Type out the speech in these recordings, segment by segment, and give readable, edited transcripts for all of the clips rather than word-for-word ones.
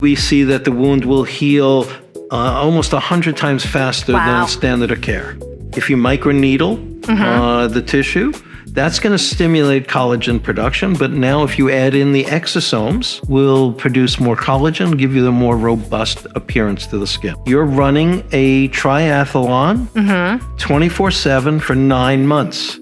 We see that the wound will heal almost 100 times faster than standard of care. If you microneedle the tissue, that's going to stimulate collagen production. But now if you add in the exosomes, will produce more collagen, give you the more robust appearance to the skin. You're running a triathlon 24/7 for 9 months.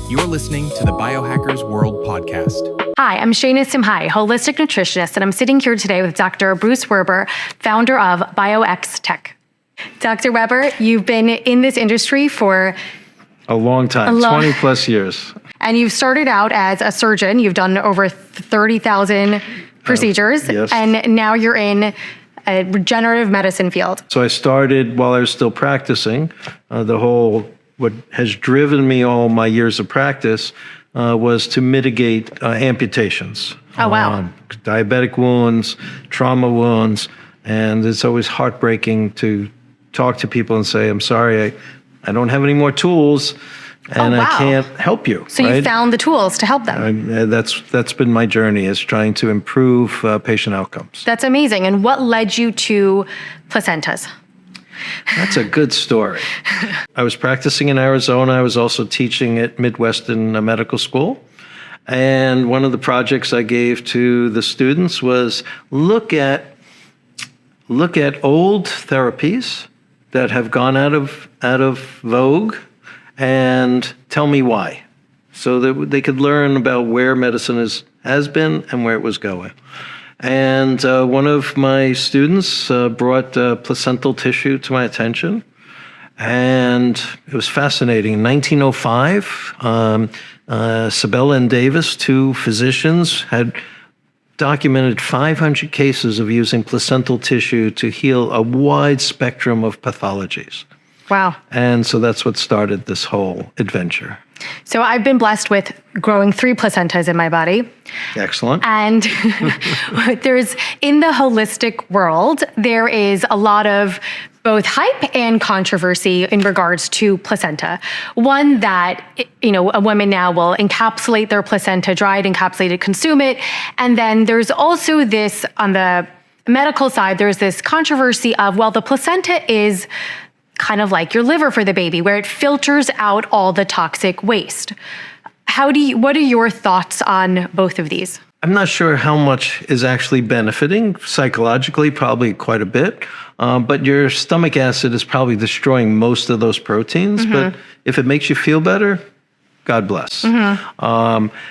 You're listening to the Biohackers World podcast. Hi, I'm Shaina Simhaee, holistic nutritionist, and I'm sitting here today with Dr. Bruce Werber, founder of BioXtek. Dr. Werber, you've been in this industry for a long time, 20 plus years. And you've started out as a surgeon. You've done over 30,000 procedures, yes. And now you're in a regenerative medicine field. So I started while I was still practicing. What has driven me all my years of practice was to mitigate amputations. Oh, wow. Diabetic wounds, trauma wounds, and it's always heartbreaking to talk to people and say, I'm sorry, I don't have any more tools, and I can't help you. So you found the tools to help them. That's been my journey, is trying to improve patient outcomes. That's amazing. And what led you to placentas? That's a good story. I was practicing in Arizona. I was also teaching at Midwestern Medical School. And one of the projects I gave to the students was look at old therapies that have gone out of vogue and tell me why, so that they could learn about where medicine has been and where it was going. And one of my students brought placental tissue to my attention, and it was fascinating. In 1905, Sabella and Davis, two physicians, had documented 500 cases of using placental tissue to heal a wide spectrum of pathologies. Wow. And so that's what started this whole adventure. So I've been blessed with growing 3 placentas in my body. Excellent. And in the holistic world, there is a lot of both hype and controversy in regards to placenta. One that, a woman now will encapsulate their placenta, dry it, encapsulate it, consume it. And then there's also this, on the medical side, there's this controversy of, well, the placenta is kind of like your liver for the baby, where it filters out all the toxic waste. What are your thoughts on both of these? I'm not sure how much is actually benefiting. Psychologically, probably quite a bit. But your stomach acid is probably destroying most of those proteins. But if it makes you feel better, God bless.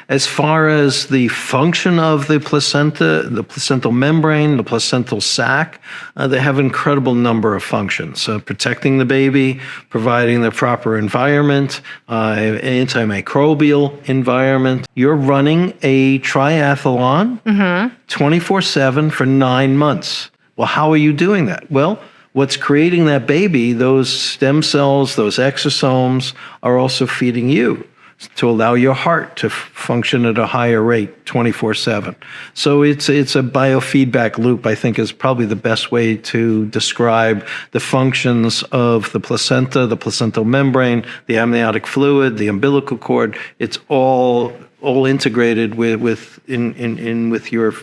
As far as the function of the placenta, the placental membrane, the placental sac, they have an incredible number of functions. Protecting the baby, providing the proper environment, antimicrobial environment. You're running a triathlon 24/7 for 9 months. Well, how are you doing that? Well, what's creating that baby, those stem cells, those exosomes, are also feeding you to allow your heart to function at a higher rate 24/7. So it's a biofeedback loop, I think, is probably the best way to describe the functions of the placenta, the placental membrane, the amniotic fluid, the umbilical cord. It's all integrated with your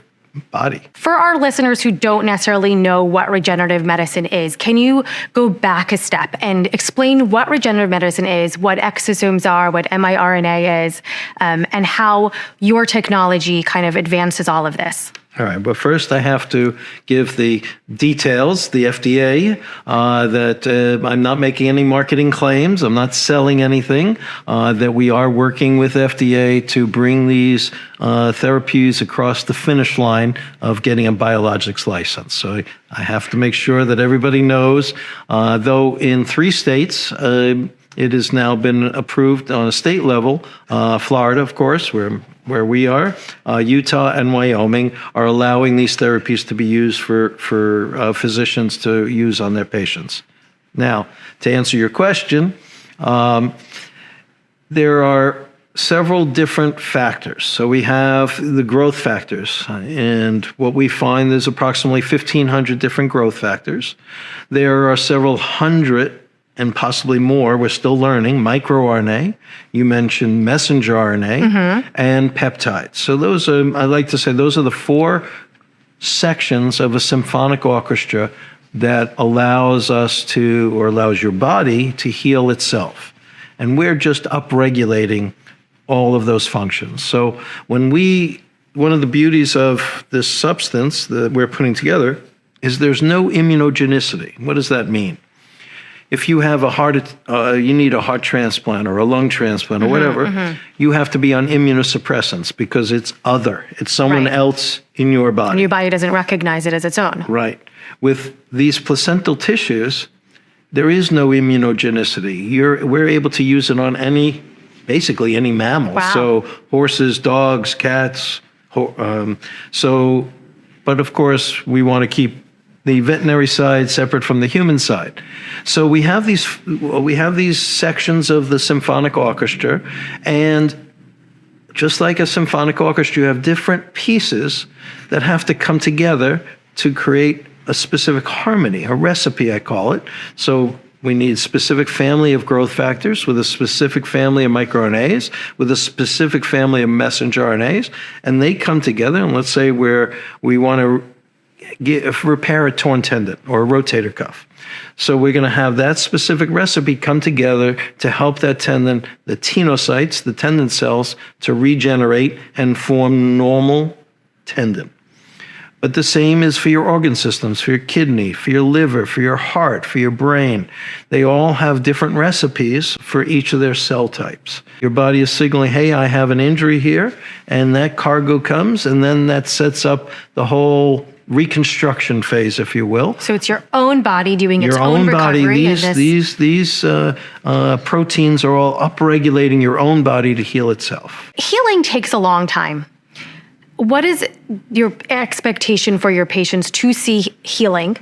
body. For our listeners who don't necessarily know what regenerative medicine is, can you go back a step and explain what regenerative medicine is, what exosomes are, what miRNA is, and how your technology kind of advances all of this? All right, but first I have to give the details, the FDA, that I'm not making any marketing claims, I'm not selling anything, that we are working with FDA to bring these therapies across the finish line of getting a biologics license. So I have to make sure that everybody knows, though in 3 states, it has now been approved on a state level. Florida, of course, where we are, Utah and Wyoming are allowing these therapies to be used for physicians to use on their patients. Now, to answer your question, there are several different factors. So we have the growth factors, and what we find is approximately 1,500 different growth factors. There are several hundred and possibly more, we're still learning, microRNA, you mentioned messenger RNA, and peptides. So those are, I like to say, those are the 4 sections of a symphonic orchestra that allows us to, or allows your body to heal itself. And we're just upregulating all of those functions. So one of the beauties of this substance that we're putting together is there's no immunogenicity. What does that mean? If you have you need a heart transplant or a lung transplant or whatever, you have to be on immunosuppressants because it's other. It's someone else in your body. And your body doesn't recognize it as its own. Right. With these placental tissues, there is no immunogenicity. We're able to use it on basically any mammal. Wow. So horses, dogs, cats. But of course, we want to keep the veterinary side separate from the human side. So we have these sections of the symphonic orchestra, and just like a symphonic orchestra, you have different pieces that have to come together to create a specific harmony, a recipe, I call it. So we need a specific family of growth factors with a specific family of microRNAs, with a specific family of messenger RNAs, and they come together. And let's say we want to repair a torn tendon or a rotator cuff. So we're going to have that specific recipe come together to help that tendon, the tenocytes, the tendon cells, to regenerate and form normal tendon. But the same is for your organ systems, for your kidney, for your liver, for your heart, for your brain. They all have different recipes for each of their cell types. Your body is signaling, hey, I have an injury here, and that cargo comes, and then that sets up the whole reconstruction phase, if you will. So it's your own body doing its your own own recovery. body. These proteins are all upregulating your own body to heal itself. Healing takes a long time. What is your expectation for your patients to see healing?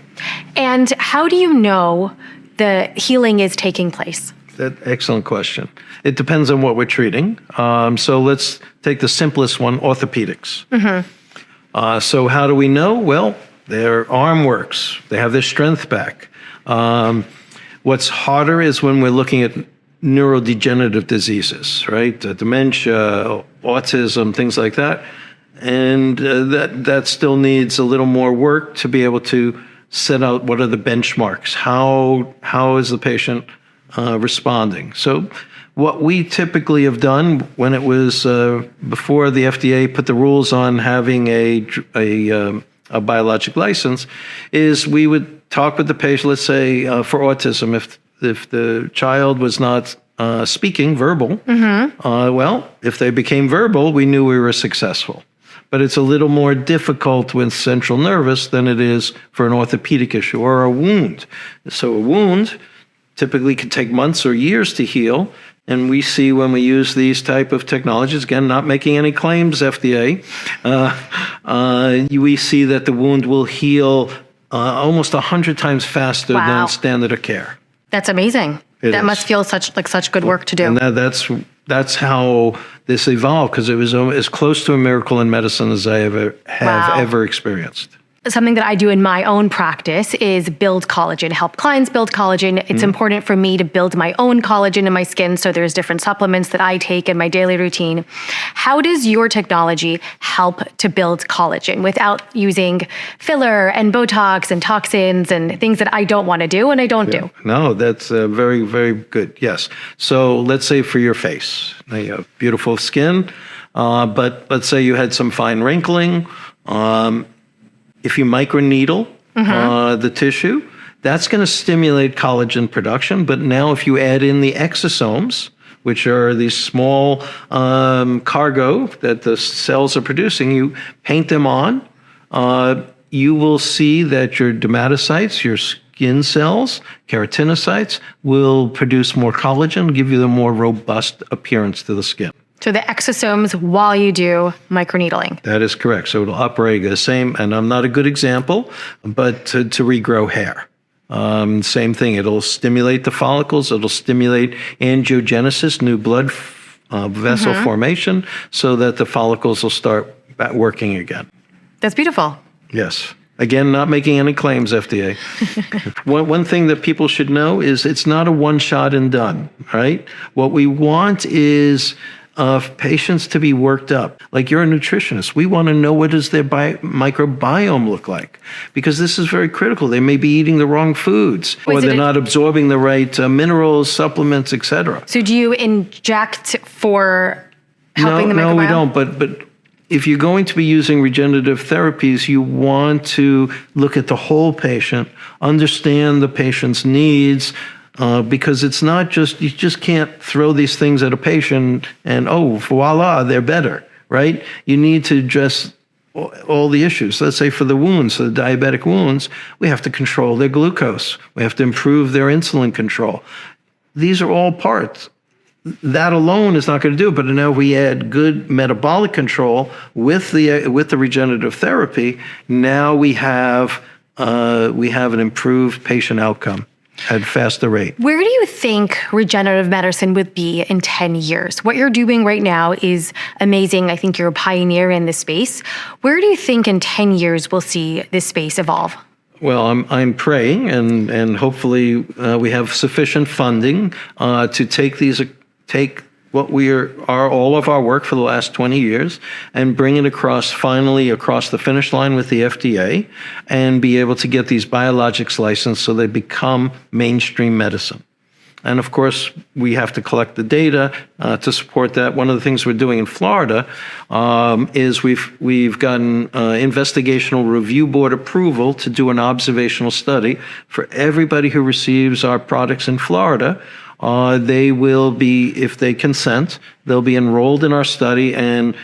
And how do you know the healing is taking place? Excellent question. It depends on what we're treating. So let's take the simplest one, orthopedics. So how do we know? Well, their arm works. They have their strength back. What's harder is when we're looking at neurodegenerative diseases, right? Dementia, autism, things like that. And that still needs a little more work to be able to set out what are the benchmarks. How is the patient responding? So what we typically have done when it was before the FDA put the rules on having a biologic license is we would talk with the patient, let's say for autism, if the child was not speaking verbal, well, if they became verbal, we knew we were successful. But it's a little more difficult with central nervous than it is for an orthopedic issue or a wound. So a wound typically can take months or years to heal. And we see when we use these type of technologies, again, not making any claims, FDA, we see that the wound will heal almost 100 times faster than standard of care. That's amazing. That must feel like such good work to do. And that's how this evolved, because it was as close to a miracle in medicine as I have ever experienced. Something that I do in my own practice is build collagen, help clients build collagen. It's important for me to build my own collagen in my skin, so there's different supplements that I take in my daily routine. How does your technology help to build collagen without using filler and Botox and toxins and things that I don't want to do and I don't do? No, that's very, very good. Yes. So let's say for your face, you have beautiful skin, but let's say you had some fine wrinkling. If you microneedle the tissue, that's going to stimulate collagen production. But now if you add in the exosomes, which are these small cargo that the cells are producing, you paint them on, you will see that your dermatocytes, your skin cells, keratinocytes, will produce more collagen, give you the more robust appearance to the skin. So the exosomes while you do microneedling. That is correct. So it'll operate the same, and I'm not a good example, but to regrow hair. Same thing. It'll stimulate the follicles. It'll stimulate angiogenesis, new blood vessel formation, so that the follicles will start working again. That's beautiful. Yes. Again, not making any claims, FDA. One thing that people should know is it's not a one shot and done, right? What we want is patients to be worked up. Like you're a nutritionist. We want to know what does their microbiome look like, because this is very critical. They may be eating the wrong foods, or they're not absorbing the right minerals, supplements, etc. So do you inject for helping the microbiome? No, we don't. But if you're going to be using regenerative therapies, you want to look at the whole patient, understand the patient's needs, because it's not just, you just can't throw these things at a patient and, oh, voila, they're better, right? You need to address all the issues. Let's say for the wounds, the diabetic wounds, we have to control their glucose. We have to improve their insulin control. These are all parts. That alone is not going to do it. But now we add good metabolic control with the regenerative therapy. Now we have an improved patient outcome at a faster rate. Where do you think regenerative medicine would be in 10 years? What you're doing right now is amazing. I think you're a pioneer in this space. Where do you think in 10 years we'll see this space evolve? Well, I'm praying, and hopefully we have sufficient funding to take what we are all of our work for the last 20 years and bring it finally across the finish line with the FDA, and be able to get these biologics licensed so they become mainstream medicine. And of course, we have to collect the data to support that. One of the things we're doing in Florida is we've gotten investigational review board approval to do an observational study for everybody who receives our products in Florida. They will be, if they consent, they'll be enrolled in our study, and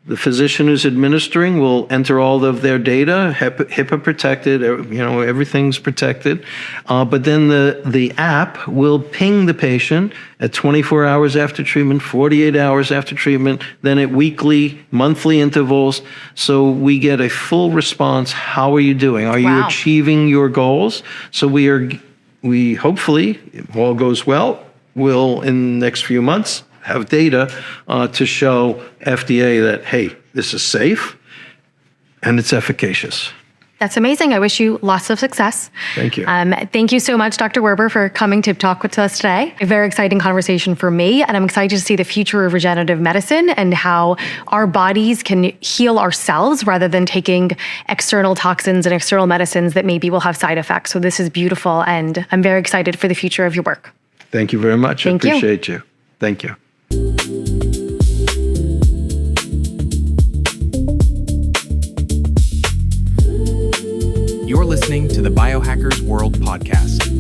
the physician who's administering will enter all of their data, HIPAA protected, everything's protected. But then the app will ping the patient at 24 hours after treatment, 48 hours after treatment, then at weekly, monthly intervals. So we get a full response. How are you doing? Are you achieving your goals? So we hopefully, if all goes well, will in the next few months have data to show FDA that, hey, this is safe and it's efficacious. That's amazing. I wish you lots of success. Thank you. Thank you so much, Dr. Werber, for coming to talk with us today. A very exciting conversation for me, and I'm excited to see the future of regenerative medicine and how our bodies can heal ourselves rather than taking external toxins and external medicines that maybe will have side effects. So this is beautiful, and I'm very excited for the future of your work. Thank you very much. Thank you. I appreciate you. Thank you. You're listening to the Biohackers World Podcast.